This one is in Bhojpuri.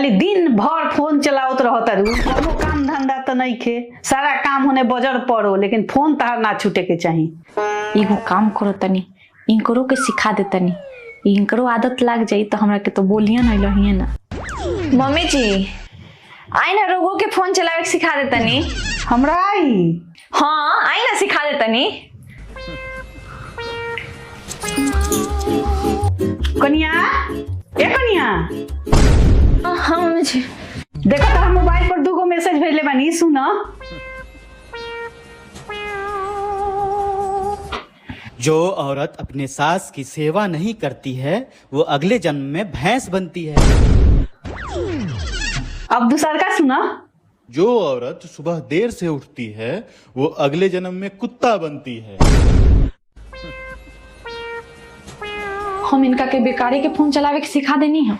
खाली दिन भर फोन चलावत रहता रू, कोनो काम धंधा तो नहीं खे, सारा काम होने बजर पड़ो, लेकिन फोन तहार ना छूटे के चाहिए। एगो काम करो तनी, इनकरो के सिखा दे तनी, इनकरो आदत लग जाई तो हमरा के तो बोलिए ना लहिए ना। मम्मी जी आई ना रोगो के फोन चलावे के सिखा दे तनी। हमरा आई? हाँ आई ना सिखा दे तनी। कनिया, ए कनिया, हाँ मम्मी जी। देखो तो हम मोबाइल पर 2 मैसेज भेजले बानी, सुनो। जो औरत अपने सास की सेवा नहीं करती है वो अगले जन्म में भैंस बनती है। अब दूसरा का सुना। जो औरत सुबह देर से उठती है वो अगले जन्म में कुत्ता बनती है। हम इनका के बेकारी के फोन चलावे के सिखा देनी है।